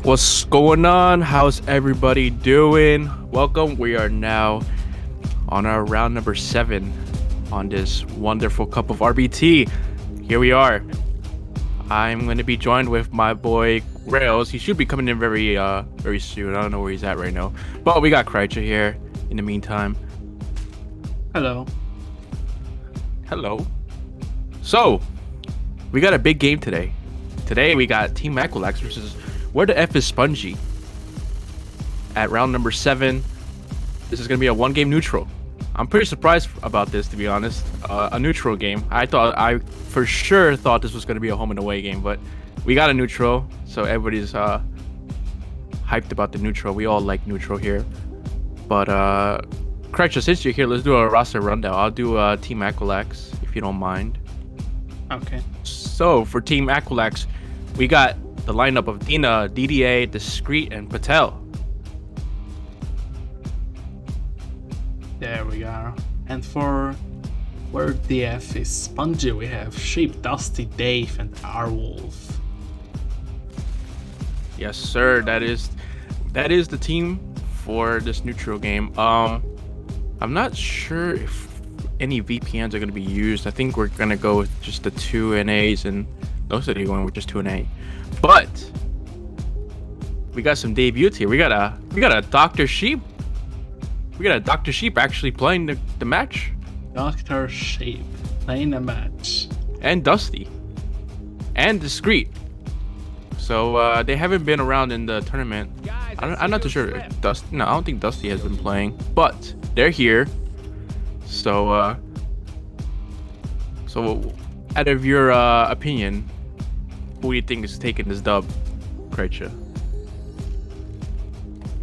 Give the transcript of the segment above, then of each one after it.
What's going on? How's everybody doing? Welcome. We are now on our round number 7 on this wonderful cup of RBT. Here we are. I'm going to be joined with my boy Rails. He should be coming in very soon. I don't know where he's at right now. But we got Kreitzer here in the meantime. Hello. Hello. So, we got a big game today. Today we got Team Aquilax versus Where the F is Spongy at round number 7. This is going to be a 1-game neutral. I'm pretty surprised about this, to be honest. A neutral game. I for sure thought this was going to be a home and away game, but we got a neutral, so everybody's hyped about the neutral. We all like neutral here. But Kreitzer, since you're here, let's do a roster rundown. I'll do Team Aquilax, if you don't mind. Okay. So for Team Aquilax, we got the lineup of Dina, DDA, Discreet, and Patel. There we are. And for Where the F is Spongy, we have Sheep, Dusty, Dave, and R-Wolf. Yes, sir. That is the team for this neutral game. I'm not sure if any VPNs are going to be used. I think we're going to go with just the 2 NAs, and most of you going with just 2 NA. But we got some debuts here. We got a Dr. Sheep. We got a Dr. Sheep actually playing the match. Dr. Sheep playing a match. And Dusty. And Discreet. So they haven't been around in the tournament. I'm not too sure if Dusty. No, I don't think Dusty has been playing. But they're here. So out of your opinion, who do you think is taking this dub, Kreitzer?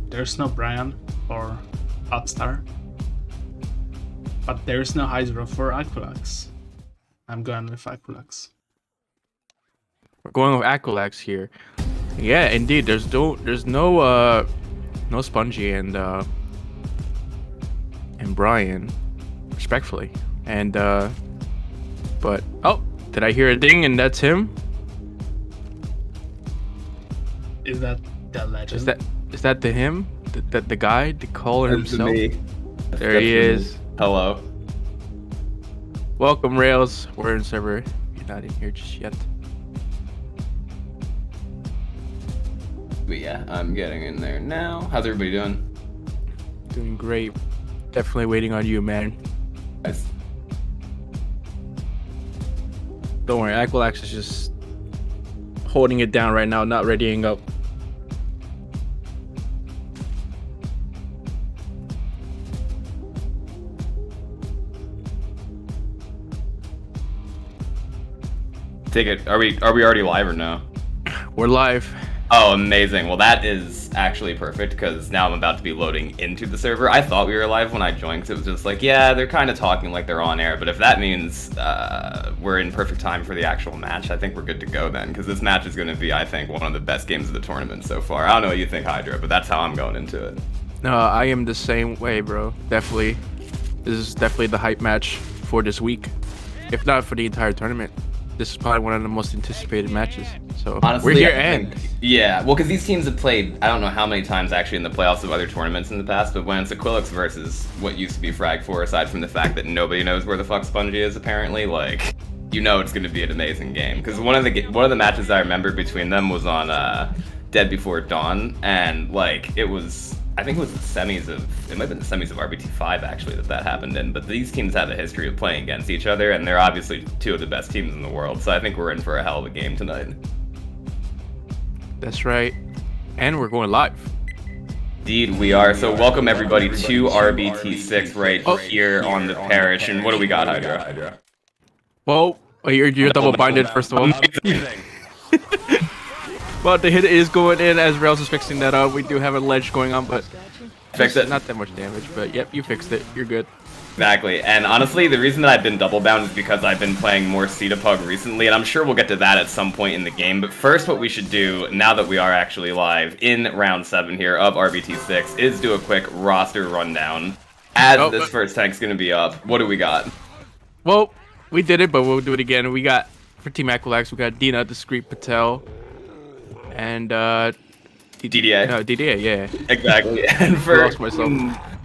There's no Brian or Hotstar. But there's no Hydra for Aquilax. I'm going with Aquilax. We're going with Aquilax here. Yeah, indeed. There's no Spongy and Brian, respectfully. And but oh, did I hear a ding? And that's him. Is that the legend? Is that the him? The guy, the caller himself? Me. There he is. Hello. Welcome, Rails. We're in server. You're not in here just yet. But yeah, I'm getting in there now. How's everybody doing? Doing great. Definitely waiting on you, man. Nice. Don't worry, Aquilax is just holding it down right now, not readying up. Take it. Are we already live or no? We're live. Oh, amazing. Well, that is actually perfect because now I'm about to be loading into the server. I thought we were live when I joined because it was just like, yeah, they're kind of talking like they're on air. But if that means we're in perfect time for the actual match, I think we're good to go then because this match is going to be, I think, one of the best games of the tournament so far. I don't know what you think, Hydra, but that's how I'm going into it. No, I am the same way, bro. Definitely. This is definitely the hype match for this week, if not for the entire tournament. This is probably one of the most anticipated matches. So honestly, we're here yeah, well, because these teams have played, I don't know how many times actually in the playoffs of other tournaments in the past, but when it's Aquilax versus what used to be Frag 4, aside from the fact that nobody knows where the fuck Spongy is apparently, like, you know it's going to be an amazing game. Because one of the matches I remember between them was on Dead Before Dawn, and like it was, I think it was the semis of, it might have been the semis of RBT5 actually that happened in, but these teams have a history of playing against each other, and they're obviously 2 of the best teams in the world, so I think we're in for a hell of a game tonight. That's right. And we're going live. Indeed we are, so welcome everybody to RBT6 right here on the Parish, and what do we got, Hydra? Well, you're double binded first of all. Well, the hit is going in as Rails is fixing that up. We do have a ledge going on, but Fix it. Not that much damage, but yep, you fixed it. You're good. Exactly, and honestly, the reason that I've been double bound is because I've been playing more Pug recently, and I'm sure we'll get to that at some point in the game, but first what we should do, now that we are actually live in round 7 here of RBT6, is do a quick roster rundown. As this first tank's gonna be up, what do we got? Well, we did it, but we'll do it again. We got, for Team Aquilax, we got Dina, Discreet, Patel, and DDA. No, DDA, yeah. Exactly. And for Lost myself.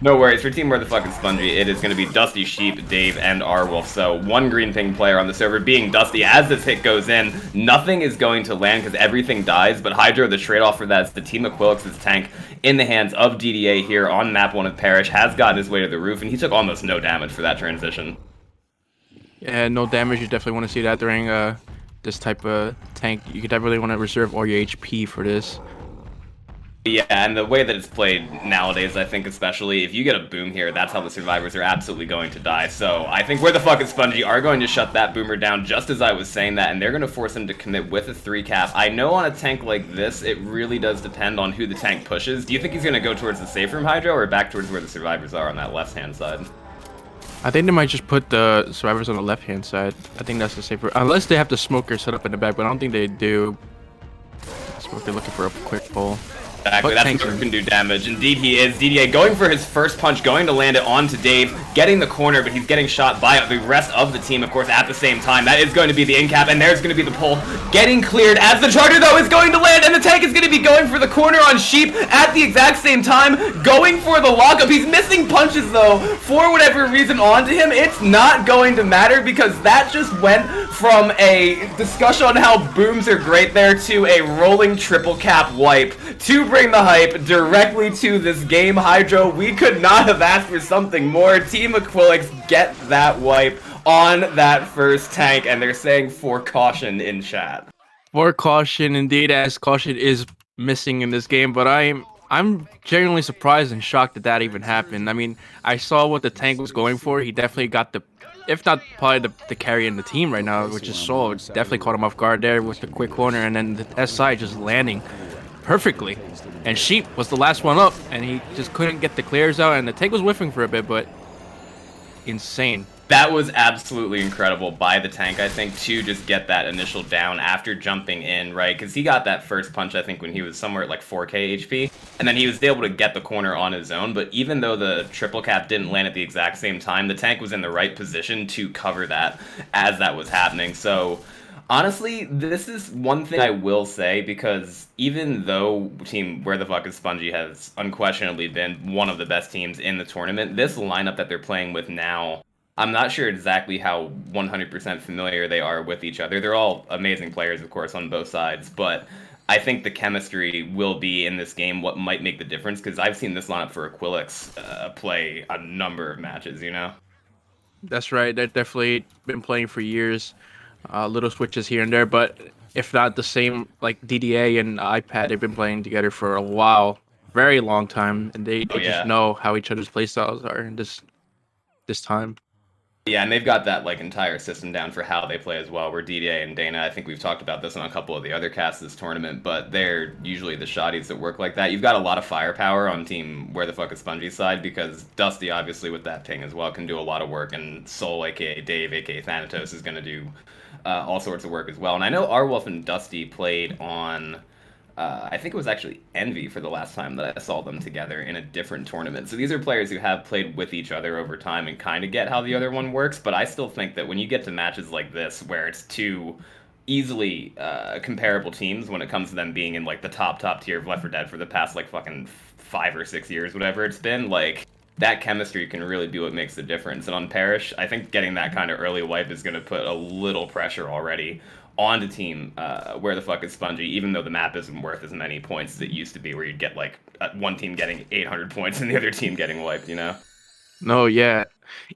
no worries, for Team Where the Fuck is Spongy, it is going to be Dusty, Sheep, Dave, and Arwolf. So one green ping player on the server being Dusty. As this hit goes in, nothing is going to land because everything dies. But Hydro, the trade-off for that is the Team Aquilax's tank in the hands of DDA here on map 1 of Parish has gotten his way to the roof, and he took almost no damage for that transition. Yeah, no damage. You definitely want to see that during this type of tank. You definitely want to reserve all your HP for this. Yeah, and the way that it's played nowadays, I think especially, if you get a boom here, that's how the survivors are absolutely going to die. So I think Where the Fuck is Spongy are going to shut that boomer down just as I was saying that, and they're going to force him to commit with a 3 cap. I know on a tank like this, it really does depend on who the tank pushes. Do you think he's going to go towards the safe room Hydro or back towards where the survivors are on that left-hand side? I think they might just put the survivors on the left-hand side. I think that's the safer, unless they have the smoker set up in the back, but I don't think they do. They're looking for a quick pull. Exactly, that's who can do damage. Indeed he is. DDA going for his first punch, going to land it onto Dave, getting the corner, but he's getting shot by the rest of the team, of course, at the same time. That is going to be the in-cap, and there's going to be the pull. Getting cleared as the Charger, though, is going to land, and the tank is going to be going for the corner on Sheep at the exact same time, going for the lockup. He's missing punches, though, for whatever reason onto him. It's not going to matter because that just went from a discussion on how booms are great there to a rolling triple cap wipe to bring the hype directly to this game. Hydro, we could not have asked for something more. Team Aquilax get that wipe on that first tank, and they're saying for caution in chat. For caution, indeed, as caution is missing in this game, but I'm genuinely surprised and shocked that that even happened. I mean, I saw what the tank was going for. He definitely got the, if not probably the carry in the team right now, which is Soul. It's definitely caught him off guard there with the quick corner, and then the SI just landing perfectly. And Sheep was the last one up, and he just couldn't get the clears out, and the tank was whiffing for a bit, but insane. That was absolutely incredible by the tank, I think, to just get that initial down after jumping in, right? Because he got that first punch, I think, when he was somewhere at like 4k HP, and then he was able to get the corner on his own, but even though the triple cap didn't land at the exact same time, the tank was in the right position to cover that as that was happening. So honestly, this is one thing I will say, because even though Team Where the Fuck is Spongy has unquestionably been one of the best teams in the tournament, this lineup that they're playing with now, I'm not sure exactly how 100% familiar they are with each other. They're all amazing players, of course, on both sides, but I think the chemistry will be in this game what might make the difference, because I've seen this lineup for Aquilax play a number of matches, you know? That's right. They've definitely been playing for years. Little switches here and there, but if not the same, like DDA and iPad, they've been playing together for a while, very long time, and they just know how each other's playstyles are in this time. Yeah, and they've got that like entire system down for how they play as well, where DDA and Dana, I think we've talked about this on a couple of the other casts this tournament, but they're usually the shotties that work like that. You've got a lot of firepower on Team Where the Fuck is Spongy side, because Dusty, obviously, with that ping as well, can do a lot of work, and Soul, aka Dave, aka Thanatos, is going to do all sorts of work as well. And I know Arwolf and Dusty played on, I think it was actually Envy for the last time that I saw them together in a different tournament. So these are players who have played with each other over time and kind of get how the other one works, but I still think that when you get to matches like this, where it's two easily comparable teams when it comes to them being in like the top tier of Left 4 Dead for the past like fucking 5 or 6 years, whatever it's been, like, that chemistry can really be what makes the difference. And on Parish, I think getting that kind of early wipe is going to put a little pressure already on the team Where the Fuck is Spongy, even though the map isn't worth as many points as it used to be, where you'd get like one team getting 800 points and the other team getting wiped, you know? No, yeah.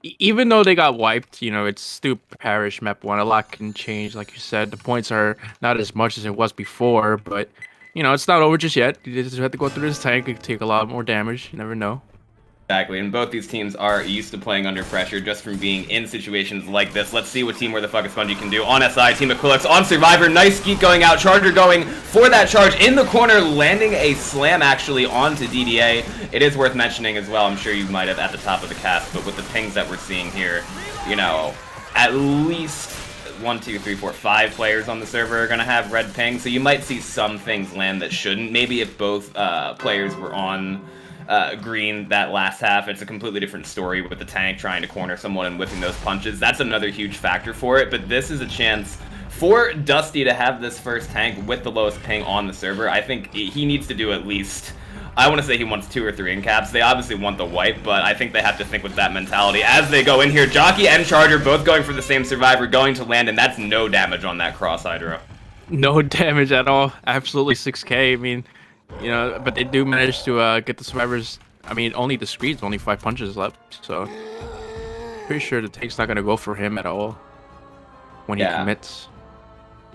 Even though they got wiped, you know, it's still Parish map 1. A lot can change, like you said. The points are not as much as it was before, but, you know, it's not over just yet. You just have to go through this tank. It could take a lot more damage. You never know. Exactly, and both these teams are used to playing under pressure just from being in situations like this. Let's see what Team Where the Fuck is Spongy can do on SI. Team Aquilax on Survivor. Nice skeet going out. Charger going for that charge in the corner, landing a slam actually onto DDA. It is worth mentioning as well, I'm sure you might have at the top of the cast, but with the pings that we're seeing here, you know, at least 1, 2, 3, 4, 5 players on the server are going to have red ping, so you might see some things land that shouldn't. Maybe if both players were on green that last half, it's a completely different story with the tank trying to corner someone and whipping those punches. That's another huge factor for it, but this is a chance For Dusty to have this first tank with the lowest ping on the server, I think he needs to do at least, I want to say he wants 2 or 3 in caps. They obviously want the wipe, but I think they have to think with that mentality as they go in here. Jockey and Charger both going for the same survivor, going to land, and that's no damage on that cross hydro. No damage at all. Absolutely 6k. I mean, you know, but they do manage to get the survivors. I mean, only the Screed's only 5 punches left, so pretty sure the tank's not gonna go for him at all when he commits.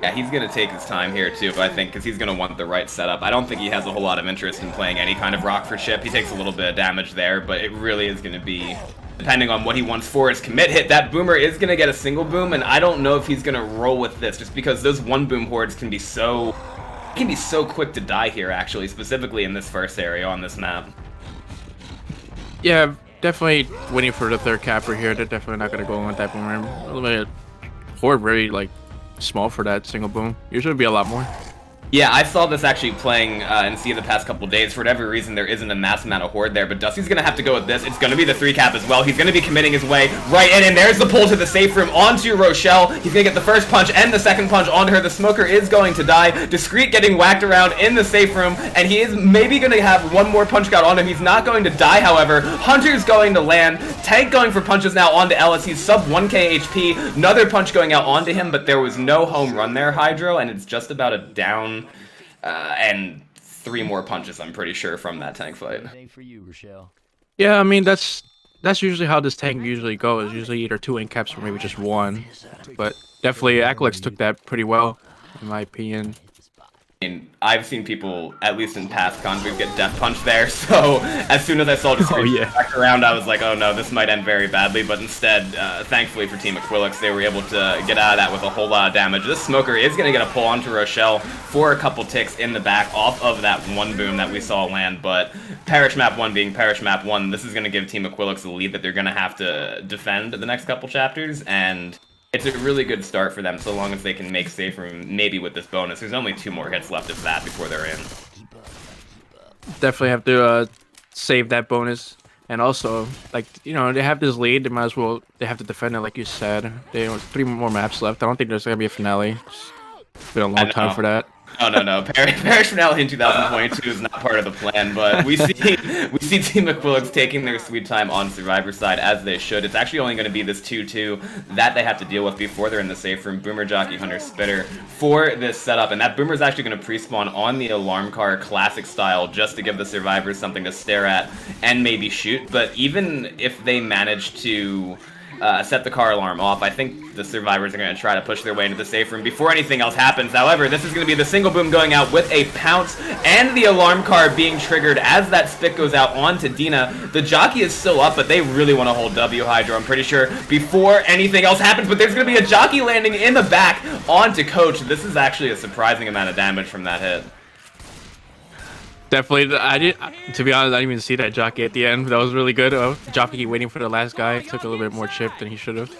Yeah, he's going to take his time here, too, I think, because he's going to want the right setup. I don't think he has a whole lot of interest in playing any kind of rock for chip. He takes a little bit of damage there, but it really is going to be, depending on what he wants for his commit hit. That boomer is going to get a single boom, and I don't know if he's going to roll with this, just because those 1-boom hordes can be so quick to die here, actually, specifically in this first area on this map. Yeah, definitely waiting for the third capper here. They're definitely not going to go in with that boomer. A little bit horde very, like, small for that single boom. Usually it'd be a lot more. Yeah, I saw this actually playing in Sea the past couple days. For whatever reason, there isn't a mass amount of horde there, but Dusty's going to have to go with this. It's going to be the 3 cap as well. He's going to be committing his way right in, and there's the pull to the safe room onto Rochelle. He's going to get the first punch and the second punch onto her. The smoker is going to die. Discreet getting whacked around in the safe room, and he is maybe going to have one more punch count on him. He's not going to die, however. Hunter's going to land. Tank going for punches now onto Ellis. He's sub 1k HP. Another punch going out onto him, but there was no home run there, Hydro, and it's just about a down... and 3 more punches, I'm pretty sure, from that tank fight. Yeah, I mean, that's usually how this tank usually goes. Usually either 2 incaps or maybe just 1. But definitely Aquilax took that pretty well, in my opinion. mean, I've seen people, at least in past convoys, get death punch there, so as soon as I saw just back around, I was like, oh no, this might end very badly, but instead, thankfully for Team Aquilax, they were able to get out of that with a whole lot of damage. This smoker is going to get a pull onto Rochelle for a couple ticks in the back off of that one boom that we saw land, but Parish Map 1 being Parish Map 1, this is going to give Team Aquilax a lead that they're going to have to defend the next couple chapters, and it's a really good start for them, so long as they can make safe room, maybe with this bonus. There's only 2 more hits left of that before they're in. Definitely have to save that bonus. And also, like, you know, they have this lead, they might as well, they have to defend it like you said. They have 3 more maps left. I don't think there's going to be a finale. It's been a long time for that. No. Parish finale in 2022 is not part of the plan, but we see Team Aquilax taking their sweet time on Survivor side, as they should. It's actually only going to be this 2-2 that they have to deal with before they're in the safe room. Boomer, Jockey, Hunter, Spitter for this setup, and that Boomer is actually going to pre-spawn on the alarm car classic style just to give the survivors something to stare at and maybe shoot. But even if they manage to set the car alarm off, I think the survivors are going to try to push their way into the safe room before anything else happens. However, this is going to be the single boom going out with a pounce and the alarm car being triggered as that spit goes out onto Dina. The jockey is still up, but they really want to hold W Hydro, I'm pretty sure, before anything else happens. But there's going to be a jockey landing in the back onto Coach. This is actually a surprising amount of damage from that hit. Definitely, to be honest, I didn't even see that jockey at the end. That was really good. Jockey waiting for the last guy. Took a little bit more chip than he should have.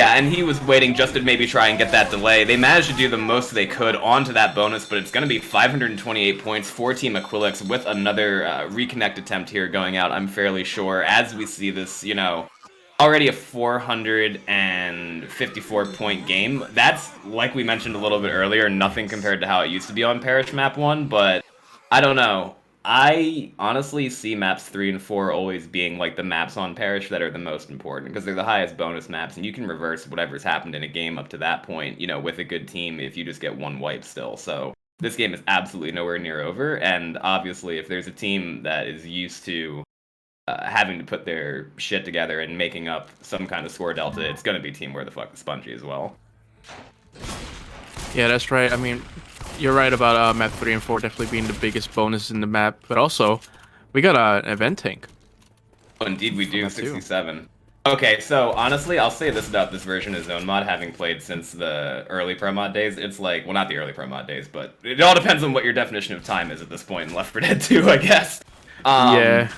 Yeah, and he was waiting just to maybe try and get that delay. They managed to do the most they could onto that bonus, but it's going to be 528 points for Team Aquilax with another reconnect attempt here going out, I'm fairly sure, as we see this, you know, already a 454-point game. That's, like we mentioned a little bit earlier, nothing compared to how it used to be on Parish Map 1, but I don't know. I honestly see maps 3 and 4 always being like the maps on Parish that are the most important, because they're the highest bonus maps, and you can reverse whatever's happened in a game up to that point, you know, with a good team if you just get one wipe still. So this game is absolutely nowhere near over, and obviously if there's a team that is used to having to put their shit together and making up some kind of score delta, it's going to be Team Where the Fuck the Spongy as well. Yeah, that's right. I mean, you're right about map 3 and 4 definitely being the biggest bonus in the map, but also we got an event tank. Oh, indeed we do. 67. Okay, so honestly, I'll say this about this version of Zone Mod, having played since the early Pro Mod days. It's like, well, not the early Pro Mod days, but it all depends on what your definition of time is at this point in Left 4 Dead 2, I guess. Yeah.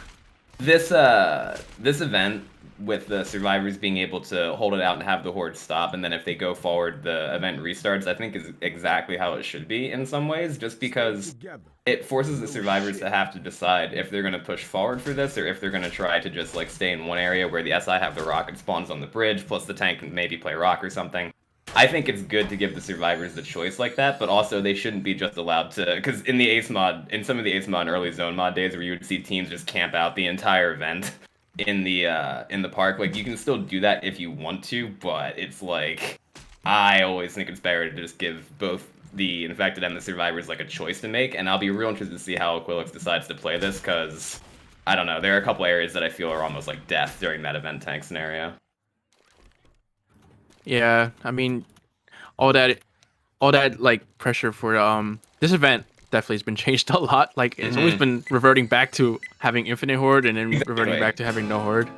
This event, with the survivors being able to hold it out and have the horde stop, and then if they go forward, the event restarts, I think is exactly how it should be in some ways, just because it forces the survivors to have to decide if they're going to push forward for this, or if they're going to try to just like stay in one area where the SI have the rocket spawns on the bridge, plus the tank can maybe play rock or something. I think it's good to give the survivors the choice like that, but also they shouldn't be just allowed to, because in the Ace mod, in some of the Ace mod and early Zone mod days where you would see teams just camp out the entire event in the park, like you can still do that if you want to, but it's like, I always think it's better to just give both the infected and the survivors like a choice to make, and I'll be real interested to see how Aquilax decides to play this, because I don't know, there are a couple areas that I feel are almost like death during that event tank scenario. Yeah, I mean, all that like pressure for this event definitely has been changed a lot. Like it's always been reverting back to having infinite horde and then reverting back to having no horde.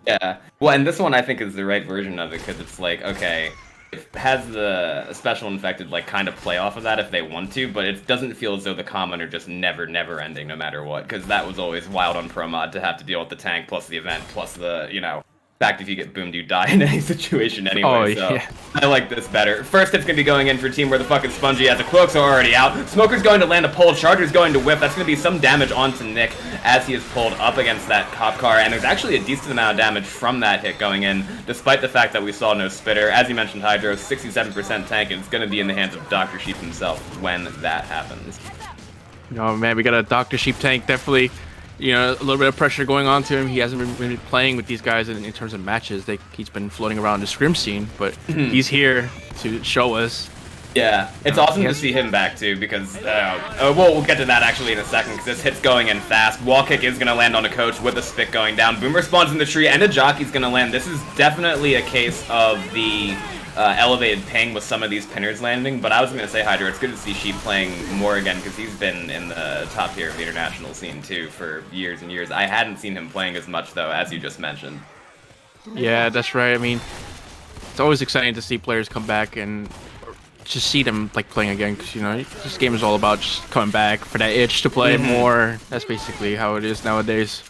Yeah, well, and this one I think is the right version of it because it's like, okay, it has the special infected like kind of play off of that if they want to, but it doesn't feel as though the common are just never ending no matter what, because that was always wild on pro mod to have to deal with the tank plus the event plus the, you know, fact if you get boomed you die in any situation anyway. Oh, so yeah. I like this better. First hit's gonna be going in for a team where the fucking Spongy has the Cloaks are already out. Smoker's going to land a pull, Charger's going to whip. That's gonna be some damage onto Nick as he is pulled up against that cop car, and there's actually a decent amount of damage from that hit going in, despite the fact that we saw no spitter. As you mentioned, Hydro, 67% tank, and it's gonna be in the hands of Dr. Sheep himself when that happens. Oh man, we got a Dr. Sheep tank, definitely. You know, a little bit of pressure going on to him. He hasn't been really playing with these guys in terms of matches. He's been floating around the scrim scene, but he's here to show us. Yeah, it's awesome to see him back too, because we'll get to that actually in a second, because this hit's going in fast. Wall kick is going to land on a coach with a spit going down. Boomer spawns in the tree, and a jockey's going to land. This is definitely a case of the elevated ping with some of these pinners landing, but I was going to say, Hydra, it's good to see Sheep playing more again, because he's been in the top tier of the international scene too for years and years. I hadn't seen him playing as much though, as you just mentioned. Yeah, that's right. I mean, it's always exciting to see players come back and just see them like playing again, because you know this game is all about just coming back for that itch to play more. That's basically how it is nowadays.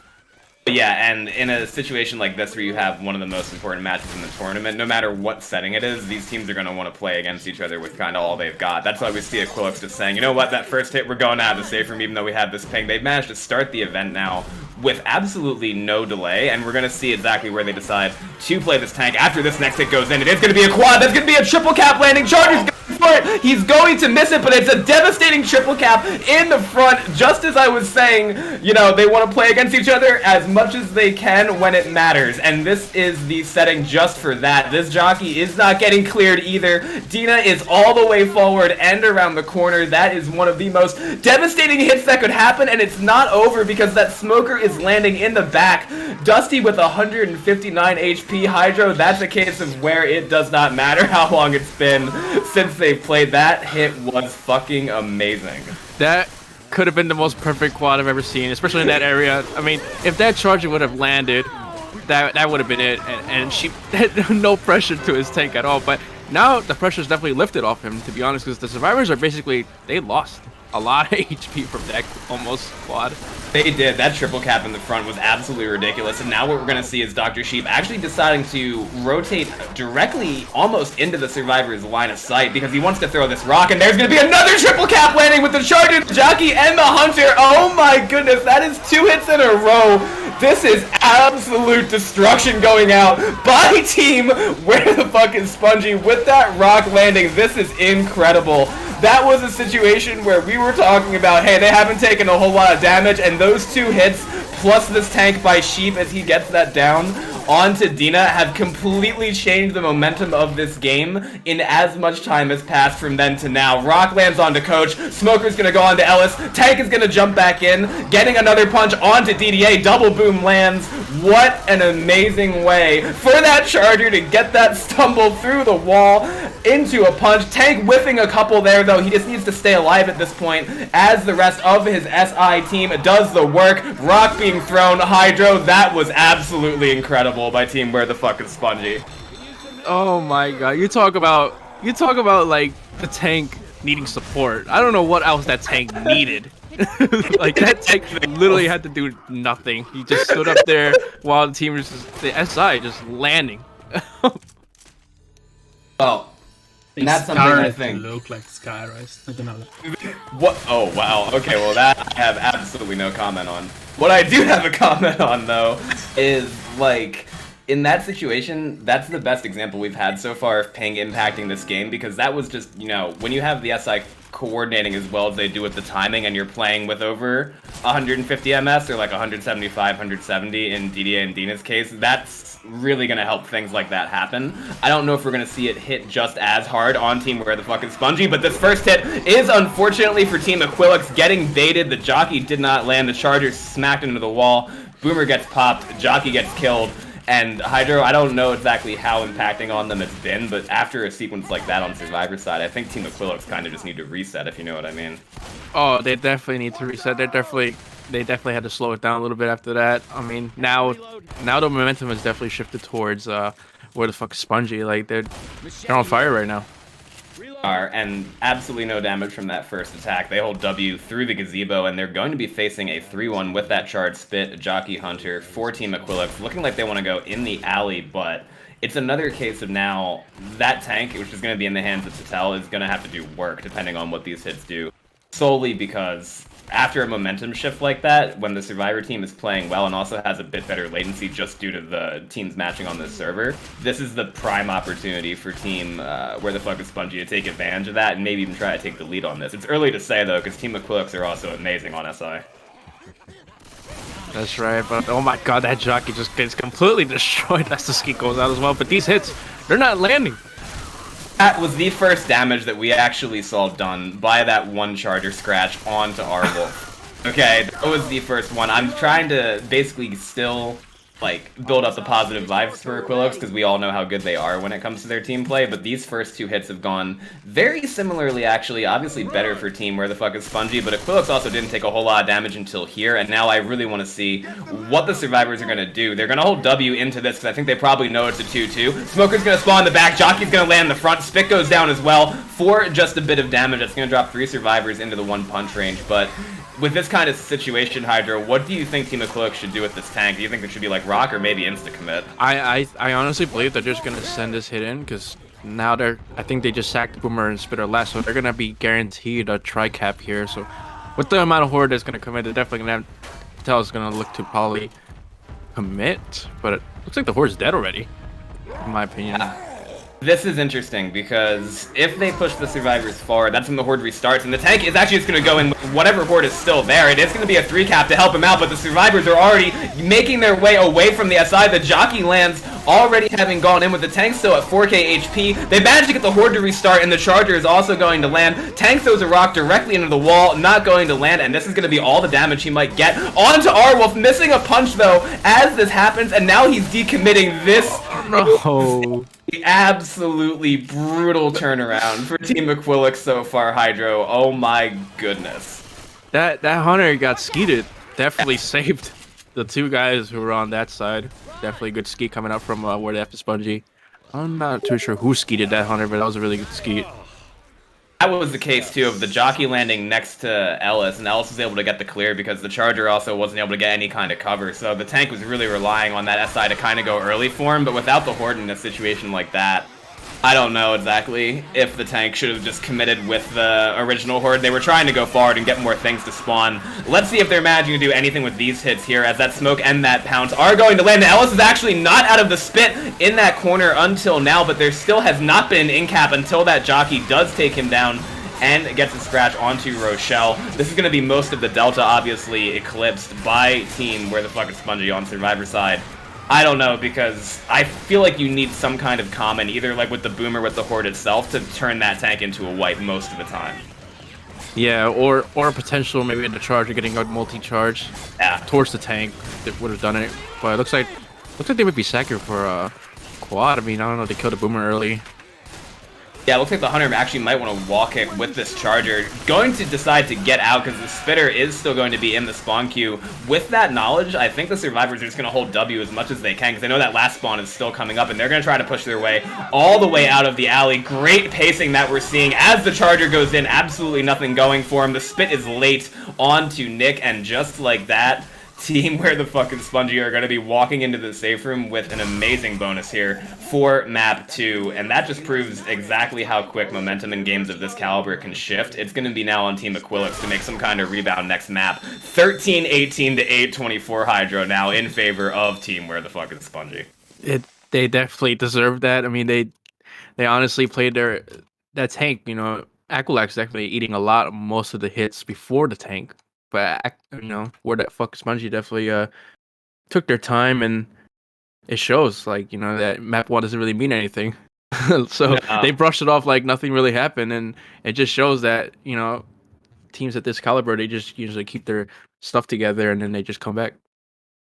Yeah, and in a situation like this where you have one of the most important matches in the tournament, no matter what setting it is, these teams are going to want to play against each other with kind of all they've got. That's why we see Aquilax just saying, you know what, that first hit we're going to have to save from, even though we had this ping. They've managed to start the event now with absolutely no delay, and we're going to see exactly where they decide to play this tank after this next hit goes in. It is going to be a quad, that's going to be a triple cap landing, Charger's for it. He's going to miss it, but it's a devastating triple cap in the front. Just as I was saying, you know, they want to play against each other as much as they can when it matters, and this is the setting just for that. This jockey is not getting cleared either. Dina is all the way forward and around the corner. That is one of the most devastating hits that could happen, and it's not over because that smoker is landing in the back. Dusty with 159 HP. Hydro, that's a case of where it does not matter how long it's been since they played. That hit was fucking amazing. That could have been the most perfect quad I've ever seen, especially in that area. I mean, if that charger would have landed, that would have been it, and she had no pressure to his tank at all. But now the pressure's definitely lifted off him, to be honest, because the survivors are basically, they lost a lot of HP from that almost quad. They did. That triple cap in the front was absolutely ridiculous, and now what we're going to see is Dr. Sheep actually deciding to rotate directly almost into the survivor's line of sight because he wants to throw this rock, and there's going to be another triple cap landing with the Charger, the Jockey, and the Hunter. Oh my goodness, that is 2 hits in a row. This is absolute destruction going out by team Where the Fuck is Spongy with that rock landing. This is incredible. That was a situation where we were talking about, hey, they haven't taken a whole lot of damage, and those 2 hits, plus this tank by Sheep as he gets that down onto Dina, have completely changed the momentum of this game in as much time has passed from then to now. Rock lands onto Coach, Smoker's gonna go onto Ellis, Tank is gonna jump back in, getting another punch onto DDA, double boom lands. What an amazing way for that Charger to get that stumble through the wall into a punch. Tank whiffing a couple there, though. He just needs to stay alive at this point as the rest of his SI team does the work. Rock being thrown. Hydro, that was absolutely incredible by team Where the Fuck is Spongy. Oh my god, you talk about like the tank needing support. I don't know what else that tank needed. Like that tank literally had to do nothing. He just stood up there while the team was the SI just landing. Well, and that's something I think. Look like Sky, right? I don't know. What? Oh wow. Okay, well that I have absolutely no comment on. What I do have a comment on though is like in that situation, that's the best example we've had so far of ping impacting this game, because that was just, you know, when you have the SI coordinating as well as they do with the timing and you're playing with over 150 MS or like 175, 170 in DDA and Dina's case, that's really going to help things like that happen. I don't know if we're going to see it hit just as hard on Team Where the Fuck is Spongy, but this first hit is unfortunately for Team Aquilax getting baited. The jockey did not land. The charger smacked into the wall. Boomer gets popped. Jockey gets killed. And Hydro, I don't know exactly how impacting on them it's been, but after a sequence like that on Survivor side, I think Team Aquilax kind of just need to reset, if you know what I mean. Oh, they definitely need to reset. They definitely had to slow it down a little bit after that. I mean, now the momentum has definitely shifted towards Where the Fuck is Spongy. Like they're on fire right now. And absolutely no damage from that first attack. They hold W through the gazebo, and they're going to be facing a 3-1 with that charged spit, Jockey Hunter, for Team Aquilax, looking like they want to go in the alley, but it's another case of now that tank, which is going to be in the hands of Tatel, is going to have to do work depending on what these hits do, solely because after a momentum shift like that, when the Survivor team is playing well and also has a bit better latency just due to the teams matching on this server, this is the prime opportunity for Team Where the Fuck is Spongy to take advantage of that and maybe even try to take the lead on this. It's early to say, though, because Team Aquilax are also amazing on SI. That's right, but oh my god, that jockey just gets completely destroyed as the ski goes out as well. But these hits, they're not landing. That was the first damage that we actually saw done by that one charger scratch onto our wolf. Okay, that was the first one. I'm trying to basically still, like, build up the positive vibes for Aquilax, because we all know how good they are when it comes to their team play, but these first two hits have gone very similarly, actually. Obviously better for Team Where the Fuck is Spongy, but Aquilax also didn't take a whole lot of damage until here, and now I really want to see what the Survivors are going to do. They're going to hold W into this, because I think they probably know it's a 2-2. Smoker's going to spawn in the back, Jockey's going to land in the front, Spit goes down as well for just a bit of damage. That's going to drop 3 Survivors into the 1-punch range, but with this kind of situation, Hydro, what do you think Team Aquilax should do with this tank? Do you think it should be like rock or maybe insta-commit? I honestly believe they're just gonna send this hit in because now I think they just sacked Boomer and Spitter last, so they're gonna be guaranteed a tri-cap here. So with the amount of horde that's gonna come in, they're definitely gonna have Patel is gonna look to probably commit, but it looks like the horde's dead already, in my opinion. This is interesting because if they push the Survivors forward, that's when the Horde restarts, and the tank is actually just going to go in with whatever Horde is still there. It is going to be a 3-cap to help him out, but the Survivors are already making their way away from the SI. The Jockey lands already having gone in with the tank still at 4k HP. They managed to get the Horde to restart, and the Charger is also going to land. Tank throws a rock directly into the wall, not going to land, and this is going to be all the damage he might get. On to Arwolf, missing a punch though as this happens, and now he's decommitting this. No. Absolutely brutal turnaround for Team Aquilax so far, Hydro. Oh my goodness. That Hunter got skeeted. Definitely saved the two guys who were on that side. Definitely a good ski coming up from Where the F is Spongy. I'm not too sure who skeeted that Hunter, but that was a really good skeet. That was the case too of the Jockey landing next to Ellis, and Ellis was able to get the clear because the Charger also wasn't able to get any kind of cover. So the tank was really relying on that SI to kind of go early for him, but without the Horde in a situation like that, I don't know exactly if the tank should have just committed with the original Horde. They were trying to go forward and get more things to spawn. Let's see if they're managing to do anything with these hits here, as that smoke and that pounce are going to land. Ellis is actually not out of the spit in that corner until now, but there still has not been an in-cap until that Jockey does take him down and gets a scratch onto Rochelle. This is going to be most of the Delta, obviously eclipsed by Team Where the Fuck is Spongy on Survivor side. I don't know, because I feel like you need some kind of common, either like with the Boomer with the Horde itself, to turn that tank into a wipe most of the time. Yeah, or a potential maybe the Charger getting a multi-charge towards the tank that would have done it. But it looks like they might be sacking for a quad. I mean, I don't know, they killed a Boomer early. Yeah, it looks like the Hunter actually might want to wall kick with this Charger. Going to decide to get out because the Spitter is still going to be in the spawn queue. With that knowledge, I think the Survivors are just going to hold W as much as they can because they know that last spawn is still coming up and they're going to try to push their way all the way out of the alley. Great pacing that we're seeing as the Charger goes in. Absolutely nothing going for him. The Spit is late onto Nick, and just like that, Team Where the Fuck is Spongy are going to be walking into the safe room with an amazing bonus here for map 2, and that just proves exactly how quick momentum in games of this caliber can shift. It's going to be now on Team Aquilax to make some kind of rebound next map. 13-18 to 8-24 Hydro now in favor of Team Where the Fuck is Spongy. They definitely deserve that. I mean, they honestly played that tank. You know, Aquilax definitely eating a lot, most of the hits before the tank. But you know, where that fuck Spongy definitely took their time, and it shows. Like, you know, that map one doesn't really mean anything. So No. they brushed it off like nothing really happened, and it just shows that, you know, teams at this caliber, they just usually keep their stuff together and then they just come back.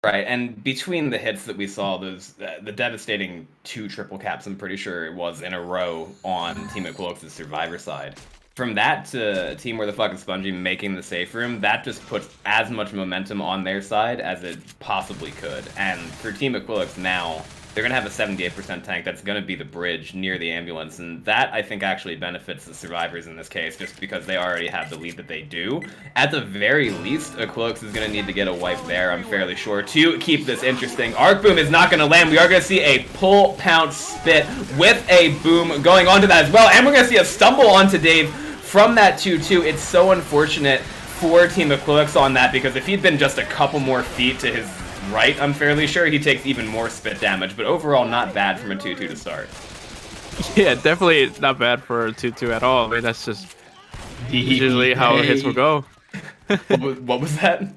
Right, and between the hits that we saw, those the devastating 2 triple caps, I'm pretty sure it was in a row on Team Aquilax's Survivor side. From that to Team Where the Fuck is Spongy making the safe room, that just puts as much momentum on their side as it possibly could. And for Team Aquilax now, they're going to have a 78% tank that's going to be the bridge near the ambulance, and that, I think, actually benefits the survivors in this case, just because they already have the lead that they do. At the very least, Aquilax is going to need to get a wipe there, I'm fairly sure, to keep this interesting. Arc Boom is not going to land. We are going to see a pull, pounce, spit with a boom going onto that as well, and we're going to see a stumble onto Dave from that 2-2. It's so unfortunate for Team Aquilax on that, because if he'd been just a couple more feet to his right, I'm fairly sure he takes even more spit damage, but overall not bad from a 2-2 to start. Yeah, definitely not bad for a 2-2 at all. I mean, that's just usually how hits will go. What was that?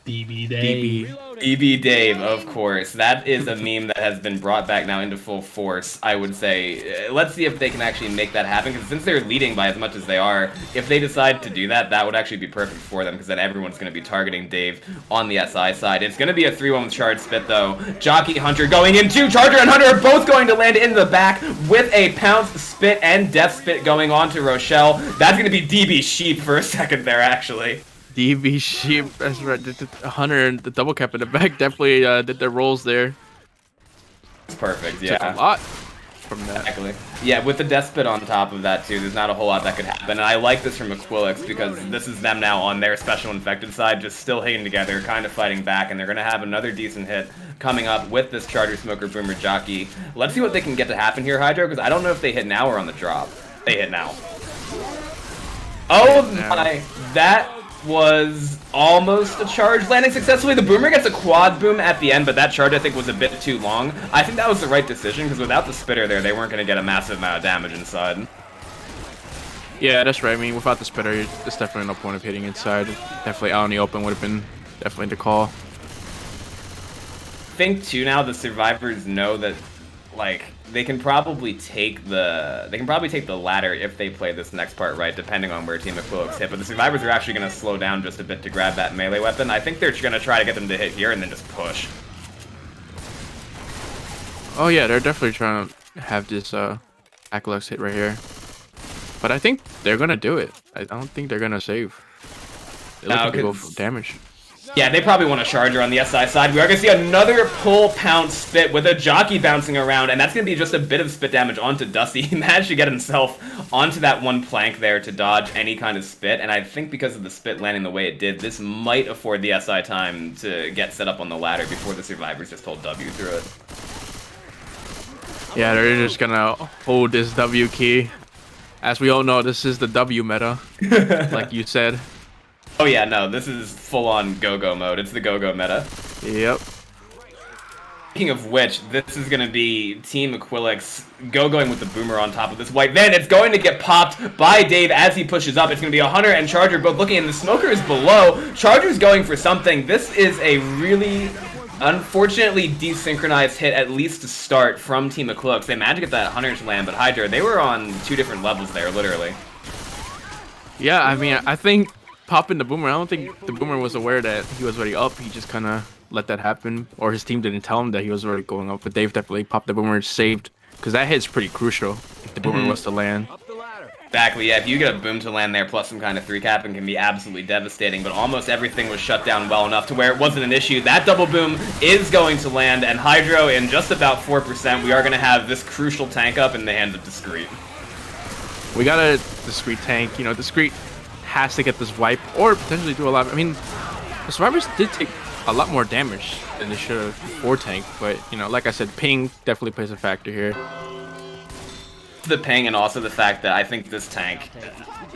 DB Dave. DB. EB Dave, of course. That is a meme that has been brought back now into full force, I would say. Let's see if they can actually make that happen, because since they're leading by as much as they are, if they decide to do that, that would actually be perfect for them, because then everyone's going to be targeting Dave on the SI side. It's going to be a 3-1 with Charge Spit, though. Jockey Hunter going in, too. Charger and Hunter are both going to land in the back with a Pounce Spit and Death Spit going on to Rochelle. That's going to be DB Sheep for a second there, actually. DB Sheep, that's right. Hunter and the double cap in the back definitely did their roles there. It's perfect, Took yeah. a lot from that. Exactly. Yeah, with the Death Spit on top of that, too, there's not a whole lot that could happen. And I like this from Aquilax, because this is them now on their special infected side, just still hanging together, kind of fighting back, and they're going to have another decent hit coming up with this Charger Smoker Boomer Jockey. Let's see what they can get to happen here, Hydro, because I don't know if they hit now or on the drop. They hit now. Oh my, that was almost a charge landing successfully. The Boomer gets a quad boom at the end, but that charge I think was a bit too long. I think that was the right decision, because without the spitter there, they weren't going to get a massive amount of damage inside. Yeah, that's right. I mean, without the spitter, there's definitely no point of hitting inside. Definitely out in the open would have been definitely the call. I think too now the survivors know that, like, they can probably take the ladder if they play this next part right, depending on where Team Aquilax hit. But the survivors are actually going to slow down just a bit to grab that melee weapon. I think they're going to try to get them to hit here and then just push. Oh yeah, they're definitely trying to have this Aquilax hit right here. But I think they're gonna do it. I don't think they're gonna save. They're looking to go for damage. Yeah, they probably want a charger on the SI side. We are going to see another pull pound spit with a jockey bouncing around, and that's going to be just a bit of spit damage onto Dusty. He managed to get himself onto that one plank there to dodge any kind of spit, and I think because of the spit landing the way it did, this might afford the SI time to get set up on the ladder before the survivors just hold W through it. Yeah, they're just gonna hold this W key. As we all know, this is the W meta, like you said. Oh yeah, no, this is full-on go-go mode. It's the go-go meta. Yep. Speaking of which, this is going to be Team Aquilax going with the Boomer on top of this white van. It's going to get popped by Dave as he pushes up. It's going to be a Hunter and Charger both looking, and the Smoker is below. Charger's going for something. This is a really, unfortunately, desynchronized hit, at least to start, from Team Aquilax. They managed to get that Hunter to land, but Hydra, they were on 2 different levels there, literally. Yeah, I mean, I think popping the Boomer, I don't think the Boomer was aware that he was already up. He just kind of let that happen, or his team didn't tell him that he was already going up. But Dave definitely popped the Boomer and saved, because that hit's pretty crucial if the Boomer was to land. Exactly, yeah, if you get a boom to land there plus some kind of 3-cap, can be absolutely devastating, but almost everything was shut down well enough to where it wasn't an issue. That double boom is going to land, and Hydro in just about 4%, we are going to have this crucial tank up in the hands of Discreet. We got a Discreet tank, you know, Discreet has to get this wipe, or potentially do a lot. I mean, the survivors did take a lot more damage than they should have for tank, but, you know, like I said, ping definitely plays a factor here. The ping and also the fact that I think this tank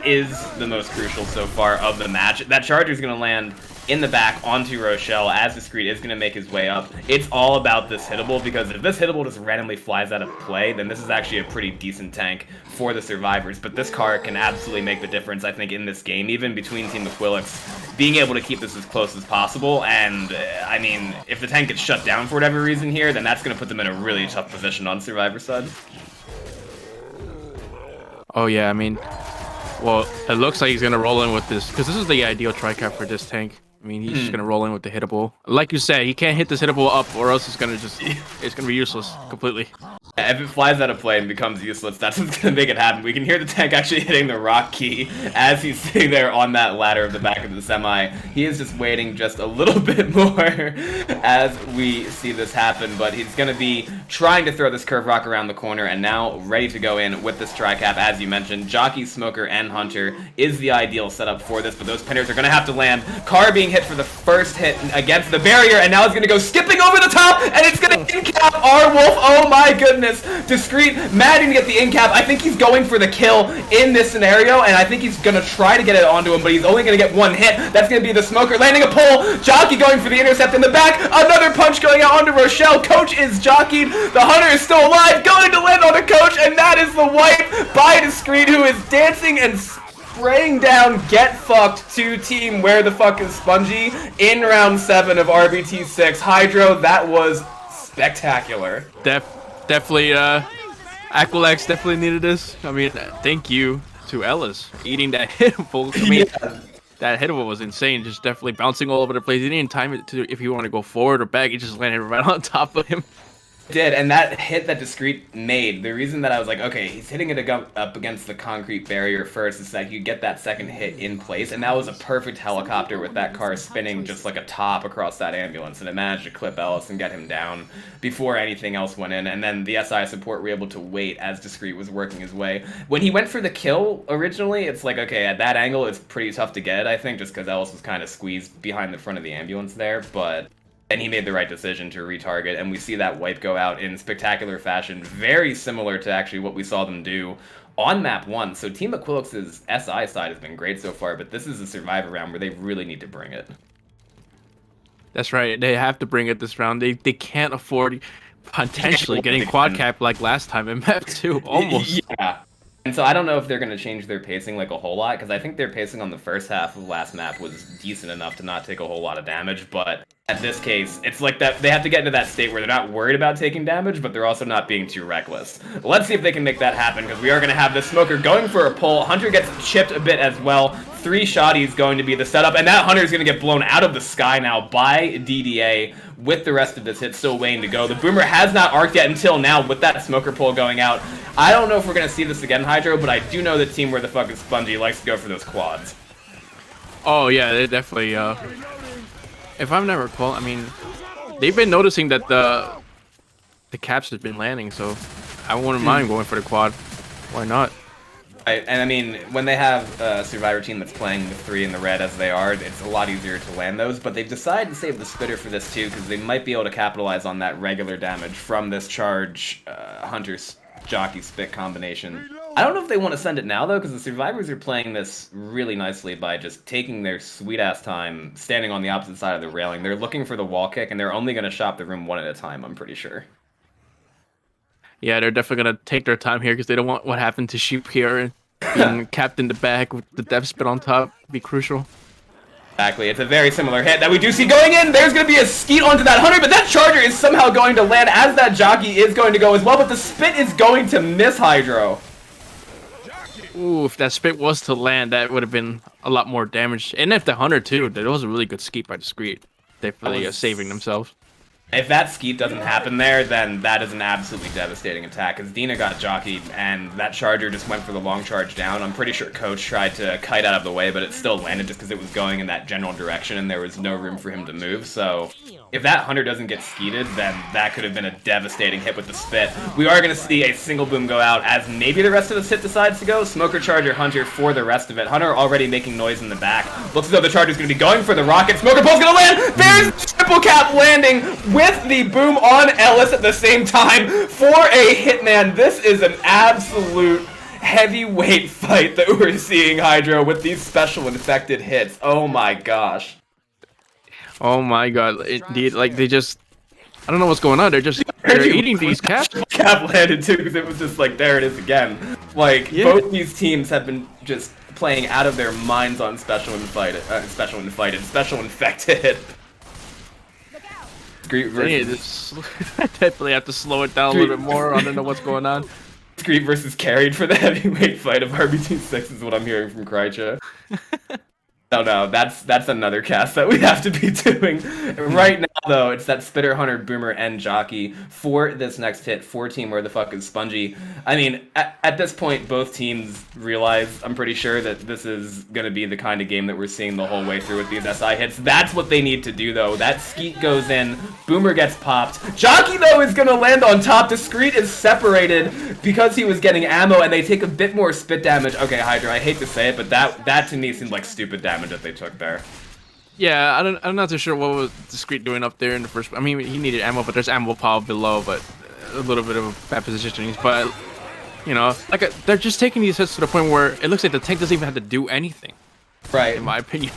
is the most crucial so far of the match. That Charger's going to land in the back onto Rochelle as Discreet is going to make his way up. It's all about this hittable, because if this hittable just randomly flies out of play, then this is actually a pretty decent tank for the survivors. But this car can absolutely make the difference, I think, in this game, even between Team Aquilax being able to keep this as close as possible. And, I mean, if the tank gets shut down for whatever reason here, then that's going to put them in a really tough position on Survivor side. Oh yeah, I mean, well, it looks like he's gonna roll in with this, because this is the ideal tri-cap for this tank. I mean, he's just gonna roll in with the hittable. Like you said, he can't hit this hittable up, or else it's gonna be useless completely. If it flies out of play and becomes useless, that's what's going to make it happen. We can hear the tank actually hitting the rock key as he's sitting there on that ladder of the back of the semi. He is just waiting just a little bit more as we see this happen, but he's going to be trying to throw this curve rock around the corner and now ready to go in with this tri-cap. As you mentioned, Jockey, Smoker, and Hunter is the ideal setup for this, but those pinners are going to have to land. Car being hit for the first hit against the barrier, and now it's going to go skipping over the top, and it's going to in-cap R-Wolf. Oh my goodness. Discreet, managing to get the in-cap. I think he's going for the kill in this scenario, and I think he's going to try to get it onto him, but he's only going to get one hit. That's going to be the Smoker landing a pull. Jockey going for the intercept in the back. Another punch going out onto Rochelle. Coach is jockeyed. The Hunter is still alive, going to land on the Coach, and that is the wipe by Discreet, who is dancing and spraying down get fucked to Team Where the Fuck is Spongy in round 7 of RBT6. Hydro, that was spectacular. Definitely, Aquilax definitely needed this. I mean, thank you to Ellis eating that hittable. I mean, that hittable was insane. Just definitely bouncing all over the place. He didn't time it to if he wanted to go forward or back. He just landed right on top of him. Did, and that hit that Discreet made, the reason that I was like, okay, he's hitting it up against the concrete barrier first, is that you get that second hit in place, and that was a perfect helicopter with that car spinning just like a top across that ambulance, and it managed to clip Ellis and get him down before anything else went in, and then the SI support were able to wait as Discreet was working his way. When he went for the kill originally, it's like, okay, at that angle, it's pretty tough to get, I think, just because Ellis was kind of squeezed behind the front of the ambulance there, but and he made the right decision to retarget, and we see that wipe go out in spectacular fashion, very similar to actually what we saw them do on map 1. So Team Aquilax's SI side has been great so far, but this is a survivor round where they really need to bring it. That's right. They have to bring it this round. They can't afford potentially getting quad cap like last time in map 2, almost. Yeah. And so I don't know if they're going to change their pacing like a whole lot, because I think their pacing on the first half of last map was decent enough to not take a whole lot of damage, but at this case, it's like that they have to get into that state where they're not worried about taking damage, but they're also not being too reckless. Let's see if they can make that happen, because we are going to have the Smoker going for a pull. Hunter gets chipped a bit as well. 3 shotties going to be the setup, and that Hunter is going to get blown out of the sky now by DDA with the rest of this hit still waiting to go. The Boomer has not arced yet until now with that Smoker pull going out. I don't know if we're going to see this again, Hydro, but I do know the Team Where the Fuck is Spongy likes to go for those quads. Oh yeah, they definitely, if I'm not recall, I mean, they've been noticing that the caps have been landing, so I wouldn't mind going for the quad. Why not? Right, and I mean, when they have a Survivor team that's playing the 3 in the red as they are, it's a lot easier to land those, but they've decided to save the spitter for this too, because they might be able to capitalize on that regular damage from this charge Hunter's Jockey Spit combination. I don't know if they want to send it now, though, because the Survivors are playing this really nicely by just taking their sweet-ass time, standing on the opposite side of the railing. They're looking for the wall kick, and they're only going to shop the room one at a time, I'm pretty sure. Yeah, they're definitely going to take their time here, because they don't want what happened to Sheep here and being capped in the back with the dev spit on top be crucial. Exactly, it's a very similar hit that we do see going in. There's going to be a skeet onto that Hunter, but that Charger is somehow going to land as that Jockey is going to go as well, but the spit is going to miss Hydro. Ooh, if that spit was to land, that would have been a lot more damage. And if the Hunter, too, that was a really good skeet by Discreet. Definitely saving themselves. If that skeet doesn't happen there, then that is an absolutely devastating attack, because Dina got jockeyed, and that Charger just went for the long charge down. I'm pretty sure Coach tried to kite out of the way, but it still landed just because it was going in that general direction, and there was no room for him to move. So if that Hunter doesn't get skeeted, then that could have been a devastating hit with the spit. We are going to see a single boom go out, as maybe the rest of the hit decides to go. Smoker, Charger, Hunter for the rest of it. Hunter already making noise in the back. Looks as though the Charger's going to be going for the rocket. Smoker Pull's going to land! There's triple cap landing with the boom on Ellis at the same time for a Hitman. This is an absolute heavyweight fight that we're seeing, Hydro, with these special infected hits. Oh my gosh. Oh my god, indeed, like they just, I don't know what's going on. They're eating these caps. Cap landed too because it was just like there it is again. Like both these teams have been just playing out of their minds on special infected. Screet versus. I definitely have to slow it down a little bit more. I don't know what's going on. Screet versus carried for the heavyweight fight of RBT6 is what I'm hearing from Krycha. No, that's another cast that we have to be doing. Right now, though, it's that Spitter, Hunter, Boomer, and Jockey for this next hit for Team Where the Fuck is Spongy. I mean, at this point, both teams realize, I'm pretty sure, that this is going to be the kind of game that we're seeing the whole way through with these SI hits. That's what they need to do, though. That Skeet goes in, Boomer gets popped. Jockey, though, is going to land on top. Discreet is separated because he was getting ammo, and they take a bit more spit damage. Okay, Hydra, I hate to say it, but that to me seemed like stupid damage that they took there. Yeah, I'm not too sure what was Discreet doing up there in the first. I mean, he needed ammo, but there's ammo pile below, but a little bit of a bad positioning. But you know, like they're just taking these hits to the point where it looks like the tank doesn't even have to do anything. Right. In my opinion.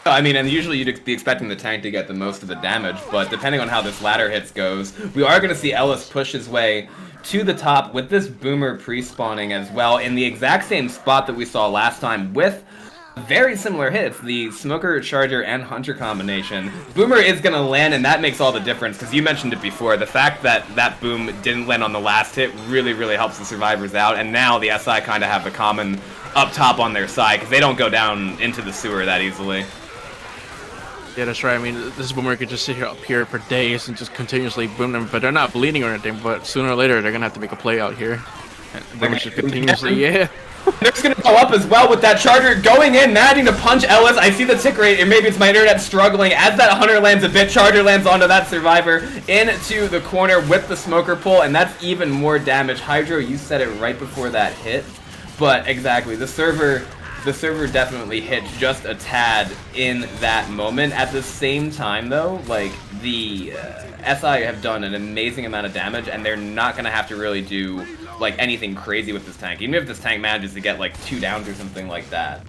I mean, and usually you'd be expecting the tank to get the most of the damage, but depending on how this ladder hits goes, we are going to see Ellis push his way to the top with this Boomer pre-spawning as well in the exact same spot that we saw last time with very similar hits, the Smoker, Charger, and Hunter combination. Boomer is going to land, and that makes all the difference, because you mentioned it before. The fact that that boom didn't land on the last hit really, really helps the survivors out, and now the SI kind of have the common up top on their side, because they don't go down into the sewer that easily. Yeah, that's right. I mean, this Boomer could just sit here up here for days and just continuously boom them, but they're not bleeding or anything, but sooner or later, they're going to have to make a play out here. And Boomer should continuously, yeah. Nick's gonna go up as well with that Charger going in, managing to punch Ellis. I see the tick rate, and maybe it's my internet struggling. As that Hunter lands a bit, Charger lands onto that Survivor into the corner with the Smoker pull, and that's even more damage. Hydro, you said it right before that hit, but exactly, the server definitely hit just a tad in that moment. At the same time, though, like, the SI have done an amazing amount of damage, and they're not gonna have to really do like anything crazy with this tank. Even if this tank manages to get like 2 downs or something like that,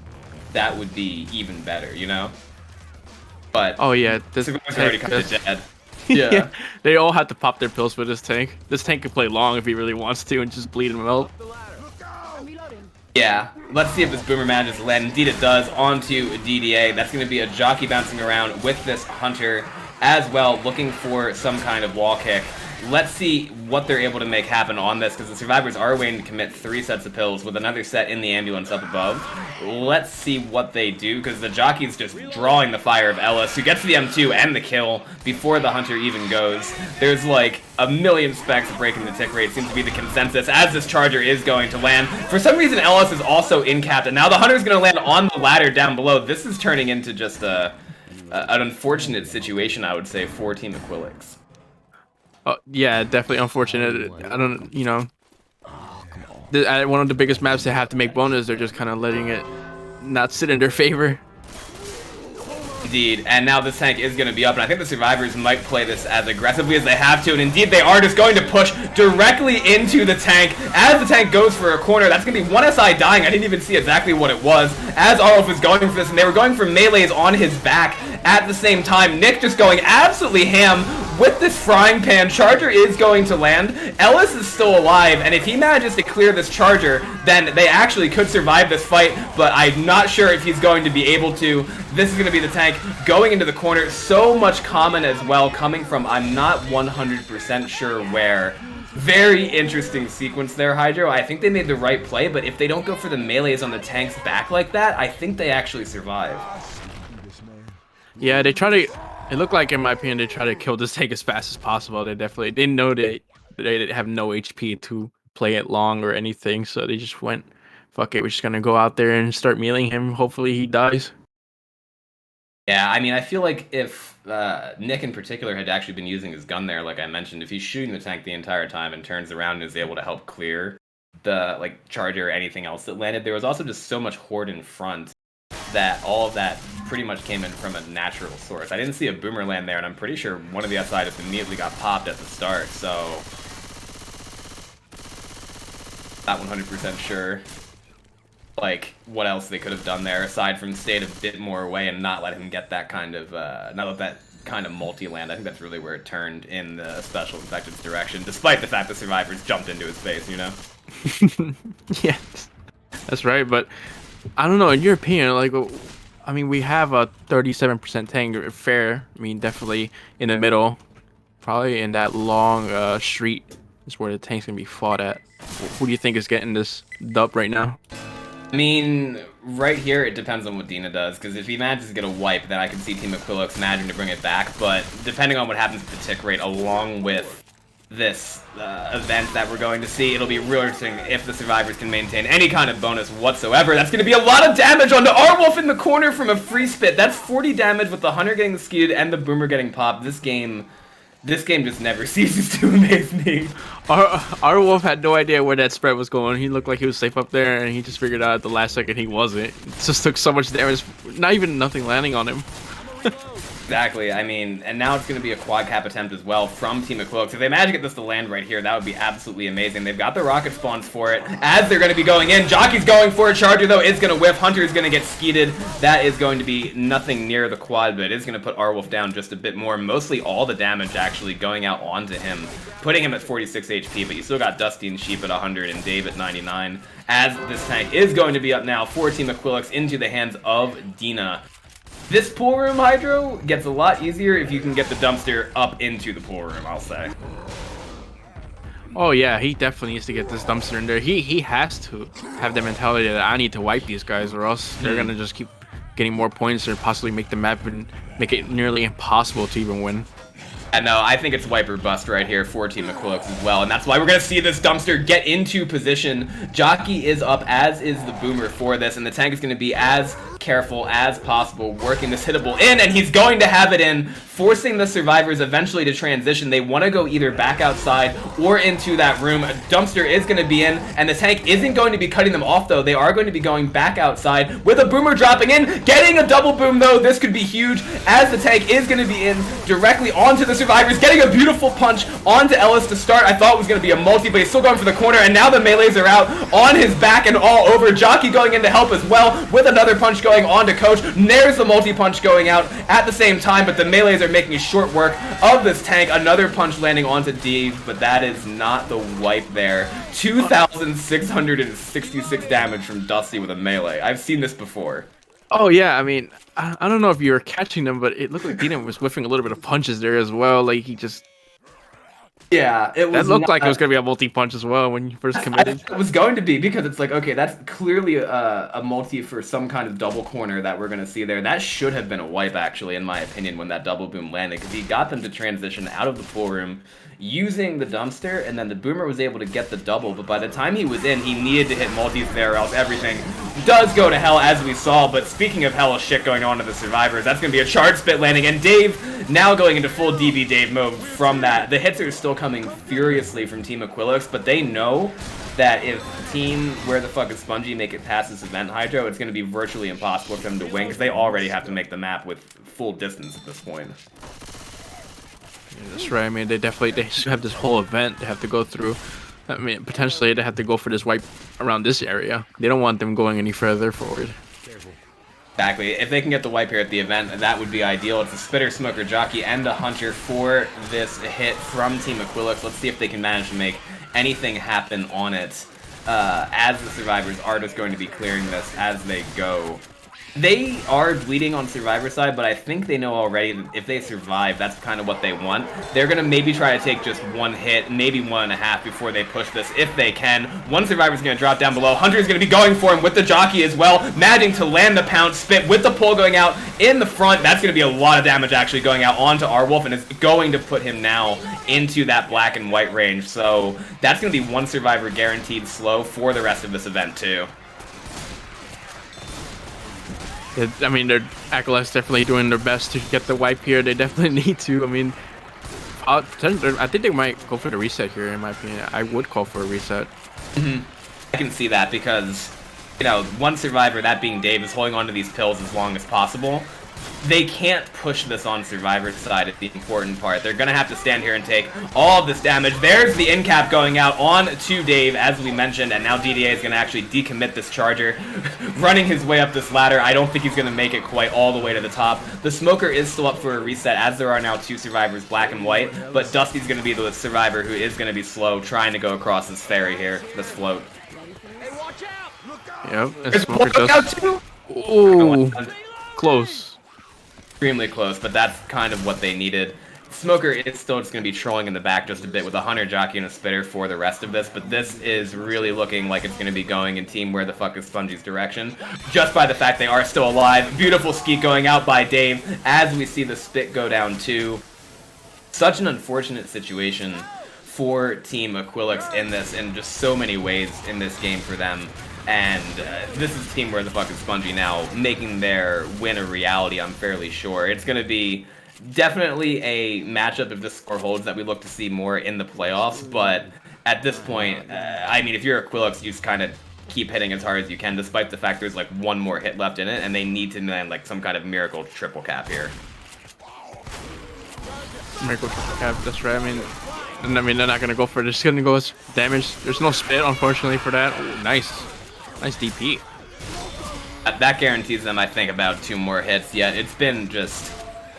that would be even better, you know? But oh yeah, this tank already kind of dead. Yeah. They all have to pop their pills for this tank. This tank can play long if he really wants to and just bleed him out. Yeah, let's see if this Boomer manages to land. Indeed it does, onto DDA. That's going to be a Jockey bouncing around with this Hunter as well, looking for some kind of wall kick. Let's see what they're able to make happen on this, because the survivors are waiting to commit 3 sets of pills with another set in the ambulance up above. Let's see what they do, because the Jockey's just drawing the fire of Ellis, who gets the M2 and the kill before the Hunter even goes. There's like a million specs breaking the tick rate, seems to be the consensus, as this Charger is going to land. For some reason, Ellis is also in capped, and now the Hunter's going to land on the ladder down below. This is turning into just an unfortunate situation, I would say, for Team Aquilax. Oh, yeah, definitely unfortunate. I don't, you know, at one of the biggest maps they have to make bonus, they're just kind of letting it not sit in their favor. Indeed, and now this tank is going to be up, and I think the survivors might play this as aggressively as they have to, and indeed they are just going to push directly into the tank. As the tank goes for a corner, that's going to be one SI dying. I didn't even see exactly what it was, as Arulf was going for this, and they were going for melees on his back at the same time. Nick just going absolutely ham with this frying pan. Charger is going to land. Ellis is still alive, and if he manages to clear this Charger, then they actually could survive this fight, but I'm not sure if he's going to be able to. This is going to be the tank going into the corner. So much common as well, coming from I'm not 100% sure where. Very interesting sequence there, Hydro. I think they made the right play, but if they don't go for the melees on the tank's back like that, I think they actually survive. Yeah, they try to. It looked like, in my opinion, they try to kill this tank as fast as possible. They definitely didn't know they have no HP to play it long or anything, so they just went, fuck it, we're just gonna go out there and start mealing him. Hopefully he dies. Yeah, I mean, I feel like if Nick in particular had actually been using his gun there, like I mentioned, if he's shooting the tank the entire time and turns around and is able to help clear the like Charger or anything else that landed, there was also just so much horde in front that all of that pretty much came in from a natural source. I didn't see a Boomer land there, and I'm pretty sure one of the SI just immediately got popped at the start, so not 100% sure. like what else they could have done there aside from stayed a bit more away and not let him get that kind of multi-land. I think that's really where it turned in the Special Infected's direction, despite the fact the survivors jumped into his face, you know? Yeah, that's right. But I don't know. In your opinion, like, I mean, we have a 37% tank, fair. I mean, definitely in the middle, probably in that long street is where the tank's gonna be fought at. Who do you think is getting this dub right now? I mean, right here, it depends on what Dina does, because if he manages to get a wipe, then I can see Team Aquilax managing to bring it back, but depending on what happens with the tick rate, along with this event that we're going to see, it'll be real interesting if the survivors can maintain any kind of bonus whatsoever. That's going to be a lot of damage onto Arwolf in the corner from a free spit. That's 40 damage with the Hunter getting skewed and the Boomer getting popped. This game just never ceases to amaze me. Our Wolf had no idea where that spread was going. He looked like he was safe up there, and he just figured out at the last second he wasn't. It just took so much damage, not even nothing landing on him. Exactly, I mean, and now it's going to be a quad cap attempt as well from Team Aquilax. If they manage to get this to land right here, that would be absolutely amazing. They've got the rocket spawns for it as they're going to be going in. Jockey's going for a charger, though. It's going to whiff. Hunter is going to get skeeted. That is going to be nothing near the quad, but it is going to put Arwolf down just a bit more. Mostly all the damage actually going out onto him, putting him at 46 HP, but you still got Dusty and Sheep at 100 and Dave at 99, as this tank is going to be up now for Team Aquilax into the hands of Dina. This pool room hydro gets a lot easier if you can get the dumpster up into the pool room, I'll say. Oh yeah, he definitely needs to get this dumpster in there. He has to have the mentality that I need to wipe these guys, or else they're gonna just keep getting more points or possibly make the map and make it nearly impossible to even win. And no, I think it's wipe or bust right here for Team Aquilax as well, and that's why we're going to see this dumpster get into position. Jockey is up, as is the Boomer for this, and the tank is going to be as careful as possible, working this hittable in, and he's going to have it in, forcing the survivors eventually to transition. They want to go either back outside or into that room. A dumpster is going to be in, and the tank isn't going to be cutting them off, though. They are going to be going back outside with a Boomer dropping in, getting a double boom, though. This could be huge, as the tank is going to be in directly onto the survivors, getting a beautiful punch onto Ellis to start. I thought it was going to be a multi, but he's still going for the corner, and now the melees are out on his back and all over. Jockey going in to help as well with another punch going on to Coach. There's the multi-punch going out at the same time, but the melees are making short work of this tank. Another punch landing onto Dave, but that is not the wipe there. 2,666 damage from Dusty with a melee. I've seen this before. Oh yeah, I mean, I don't know if you were catching them, but it looked like Dina was whiffing a little bit of punches there as well. Like he just... Yeah, it was. That looked like it was going to be a multi-punch as well when you first committed. It was going to be, because it's like, okay, that's clearly a multi for some kind of double corner that we're going to see there. That should have been a wipe, actually, in my opinion, when that double boom landed, because he got them to transition out of the pool room using the dumpster, and then the Boomer was able to get the double, but by the time he was in, he needed to hit multis there, or else everything does go to hell, as we saw. But speaking of hell shit going on to the survivors, that's going to be a charge spit landing, and Dave now going into full DB Dave mode from that. The hits are still coming furiously from Team Aquilax, but they know that if Team Where the Fuck is Spongy make it past this event hydro, it's going to be virtually impossible for them to win, because they already have to make the map with full distance at this point. Yeah, that's right. I mean, they have this whole event they have to go through. I mean, potentially they have to go for this wipe around this area. They don't want them going any further forward. Exactly. If they can get the wipe here at the event, that would be ideal. It's a Spitter, Smoker, Jockey, and a Hunter for this hit from Team Aquilax. Let's see if they can manage to make anything happen on it, as the survivors are just going to be clearing this as they go. They are bleeding on Survivor side, but I think they know already that if they survive, that's kind of what they want. They're going to maybe try to take just one hit, maybe 1.5 before they push this, if they can. One Survivor's going to drop down below. Hunter's going to be going for him with the Jockey as well, managing to land the pound spit with the pull going out in the front. That's going to be a lot of damage actually going out onto Arwolf, and it's going to put him now into that black and white range. So that's going to be one Survivor guaranteed slow for the rest of this event too. I mean, they're Aquilax definitely doing their best to get the wipe here. They definitely need to. I mean, I think they might go for the reset here, in my opinion. I would call for a reset. I can see that, because, you know, one survivor, that being Dave, is holding on to these pills as long as possible. they can't push this on Survivor's side at the important part. They're gonna have to stand here and take all of this damage. There's the in cap going out on to Dave, as we mentioned, and now DDA is gonna actually decommit this charger, running his way up this ladder. I don't think he's gonna make it quite all the way to the top. The smoker is still up for a reset, as there are now 2 survivors, black and white, but Dusty's gonna be the survivor who is gonna be slow, trying to go across this ferry here, this float. Yep. There's Smoker does. out too. Ooh, close. Extremely close, but that's kind of what they needed. Smoker is still just going to be trolling in the back just a bit with a Hunter Jockey and a Spitter for the rest of this, but this is really looking like it's going to be going in Team Where the Fuck is Spongy's direction, just by the fact they are still alive. Beautiful skeet going out by Dave as we see the spit go down too. Such an unfortunate situation for Team Aquilax in this, in just so many ways in this game for them. And this is Team Where the Fuck is Spongy now, making their win a reality, I'm fairly sure. It's going to be definitely a matchup if this score holds that we look to see more in the playoffs, but at this point, I mean, if you're Aquilax, you just kind of keep hitting as hard as you can, despite the fact there's like one more hit left in it, and they need to land like some kind of miracle triple cap here. Miracle triple cap, that's right. I mean, they're not going to go for it. They're just going to go with damage. There's no spit, unfortunately, for that. Ooh, nice. Nice DP. That guarantees them, I think, about 2 more hits, yet it's been just...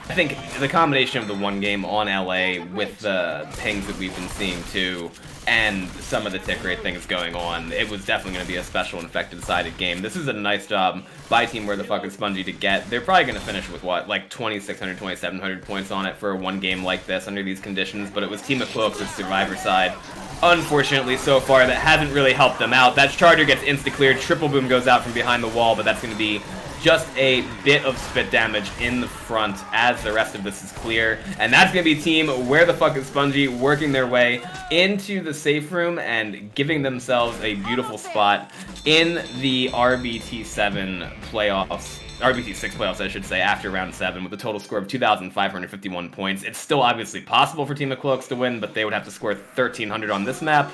I think the combination of the one game on LA with the pings that we've been seeing too, and some of the tick rate things going on, it was definitely going to be a special and effective-sided game. This is a nice job by Team Where the Fuck is Spongy to get. They're probably going to finish with, what, like 2,600, 2,700 points on it for one game like this under these conditions, but it was Team Aquilax's Survivor side. Unfortunately, so far, that hasn't really helped them out. That charger gets insta-cleared, triple boom goes out from behind the wall, but that's going to be just a bit of spit damage in the front as the rest of this is clear. And that's going to be Team Where the Fuck is Spongy working their way into the safe room and giving themselves a beautiful spot in the RBT7 playoffs. RBT6 playoffs, I should say, after round 7 with a total score of 2,551 points. It's still obviously possible for Team Aquilax to win, but they would have to score 1,300 on this map.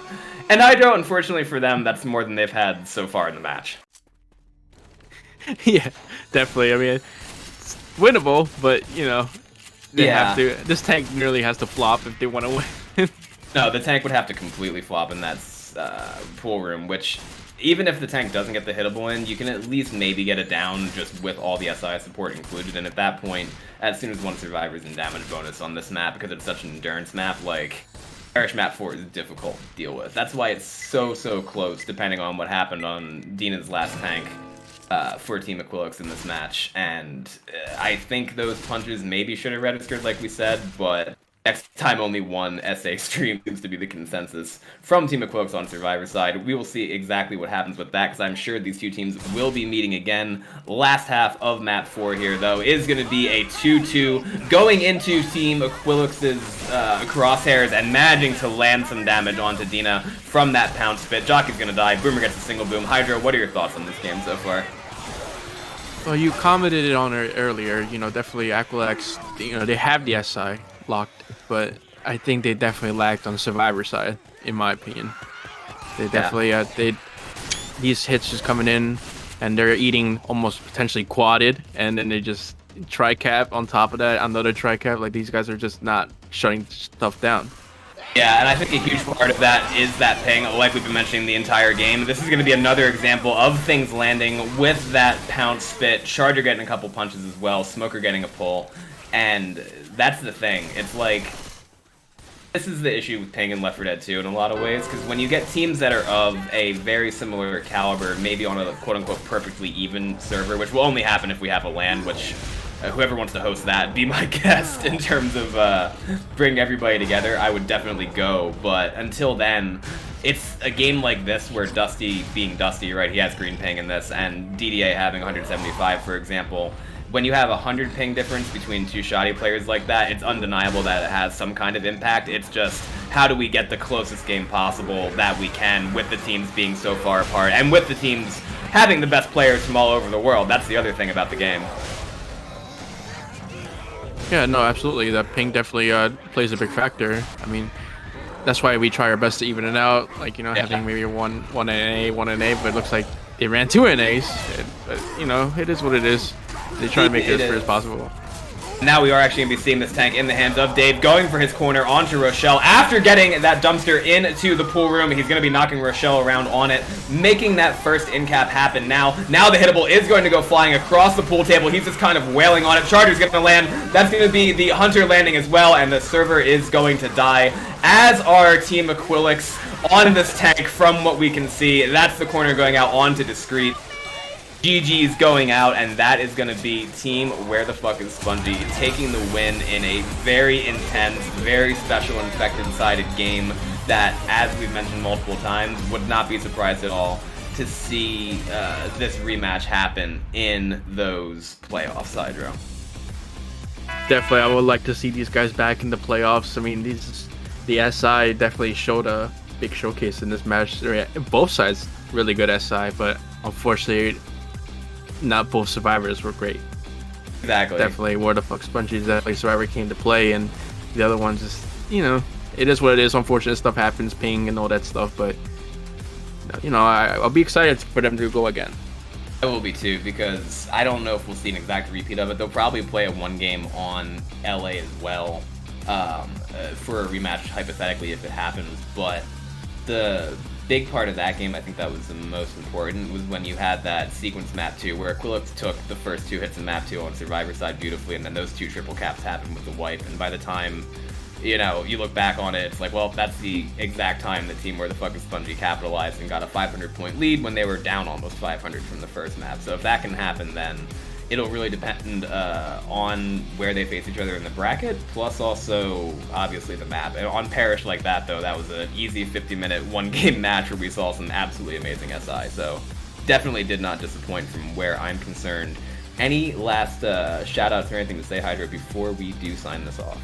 And I don't, unfortunately for them, that's more than they've had so far in the match. Yeah, definitely. I mean, it's winnable, but, you know, they have to. This tank nearly has to flop if they want to win. No, the tank would have to completely flop in that pool room, which... Even if the tank doesn't get the hittable in, you can at least maybe get it down just with all the SI support included, and at that point, as soon as one survivor's in damage bonus on this map, because it's such an endurance map, like, Parish map 4 is difficult to deal with. That's why it's so close, depending on what happened on Dina's last tank for Team Aquilax in this match, and I think those punches maybe should have registered, like we said, but... Next time only one SA stream seems to be the consensus from Team Aquilax on Survivor's side. We will see exactly what happens with that, because I'm sure these two teams will be meeting again. Last half of map 4 here, though, is going to be a 2-2, going into Team Aquilax's crosshairs and managing to land some damage onto Dina from that pound spit. Jockey's going to die. Boomer gets a single boom. Hydra, what are your thoughts on this game so far? Well, you commented it on it earlier. You know, definitely Aquilax, you know, they have the SI locked, but I think they definitely lacked on the Survivor side, in my opinion. They definitely, these hits just coming in, and they're eating almost potentially quadded, and then they just tri-cap on top of that, another tri-cap. Like, these guys are just not shutting stuff down. Yeah, and I think a huge part of that is that ping, like we've been mentioning the entire game. This is going to be another example of things landing with that pound spit, Charger getting a couple punches as well, Smoker getting a pull, and that's the thing. It's like, this is the issue with ping in Left 4 Dead 2 in a lot of ways, because when you get teams that are of a very similar caliber, maybe on a quote-unquote perfectly even server, which will only happen if we have a LAN, which whoever wants to host that, be my guest in terms of bringing everybody together, I would definitely go, but until then, it's a game like this where Dusty being Dusty, right, he has green ping in this, and DDA having 175, for example. When you have a 100 ping difference between two shoddy players like that, it's undeniable that it has some kind of impact. It's just, how do we get the closest game possible that we can with the teams being so far apart, and with the teams having the best players from all over the world. That's the other thing about the game. Yeah, no, absolutely. That ping definitely plays a big factor. I mean, that's why we try our best to even it out. Like, you know, having maybe one NA, but it looks like they ran 2 NAs. But, you know, it is what it is. They try to make it as fair as possible. Now we are actually going to be seeing this tank in the hands of Dave, going for his corner onto Rochelle. After getting that dumpster into the pool room, he's going to be knocking Rochelle around on it, making that first in cap happen now. Now the hittable is going to go flying across the pool table. He's just kind of wailing on it. Charger's going to land. That's going to be the Hunter landing as well, and the server is going to die. As our Team Aquilax on this tank, from what we can see, that's the corner going out onto Discreet. GG's going out, and that is going to be Team Where the Fuck is Spongy taking the win in a very intense, very special infected-sided game that, as we've mentioned multiple times, would not be surprised at all to see this rematch happen in those playoffs, Hydro. Definitely, I would like to see these guys back in the playoffs. I mean, the SI definitely showed a big showcase in this match. Both sides really good SI, but unfortunately, not both survivors were great. Exactly. Definitely, Where the Fuck Spongy is definitely survivor came to play, and the other ones just, you know, it is what it is. Unfortunate stuff happens, ping and all that stuff, but you know, I'll be excited for them to go again. I will be too, because I don't know if we'll see an exact repeat of it. They'll probably play a one game on LA as well for a rematch, hypothetically, if it happens. But the big part of that game, I think that was the most important, was when you had that sequence map 2, where Aquilax took the first 2 hits in map 2 on Survivor side beautifully, and then those 2 triple caps happened with the wipe, and by the time, you know, you look back on it, it's like, well, that's the exact time the Team Where the Fuck is Spongy capitalized and got a 500-point lead when they were down almost 500 from the first map. So if that can happen, then it'll really depend on where they face each other in the bracket, plus also, obviously, the map. And on Parish like that, though, that was an easy 50-minute, one-game match where we saw some absolutely amazing SI. So definitely did not disappoint from where I'm concerned. Any last shout-outs or anything to say, Hydro, before we do sign this off?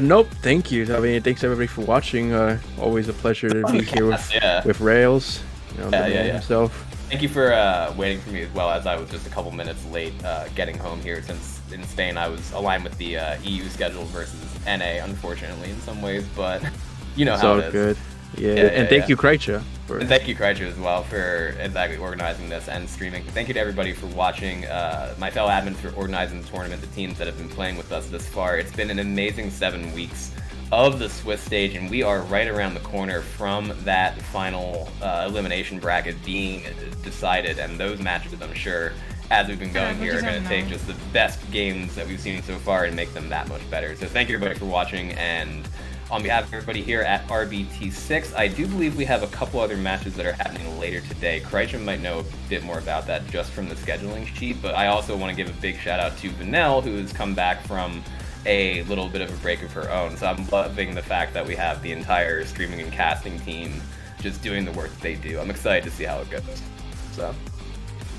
Nope, thank you. I mean, thanks everybody for watching. Always a pleasure to be here with Rails, you know, himself. Thank you for waiting for me as well, as I was just a couple minutes late getting home here, since in Spain I was aligned with the EU schedule versus NA, unfortunately, in some ways, but you know how it is. Good. Yeah, and thank you, Kreitcha. And thank you, Kreitcha, as well, for exactly organizing this and streaming. Thank you to everybody for watching, my fellow admins for organizing the tournament, the teams that have been playing with us this far. It's been an amazing 7 weeks of the Swiss stage, and we are right around the corner from that final elimination bracket being decided, and those matches, I'm sure, as we've been going here, are going to take just the best games that we've seen so far and make them that much better. So thank you everybody for watching, and on behalf of everybody here at RBT6, I do believe we have a couple other matches that are happening later today. Kreitcha might know a bit more about that just from the scheduling sheet, but I also want to give a big shout out to Vanel, who has come back from a little bit of a break of her own. So I'm loving the fact that we have the entire streaming and casting team just doing the work that they do. I'm excited to see how it goes. So,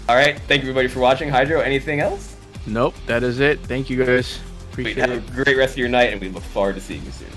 all right, thank you everybody for watching. Hydro, anything else? Nope, that is it. Thank you guys. Appreciate it. Have a great rest of your night, and we look forward to seeing you soon.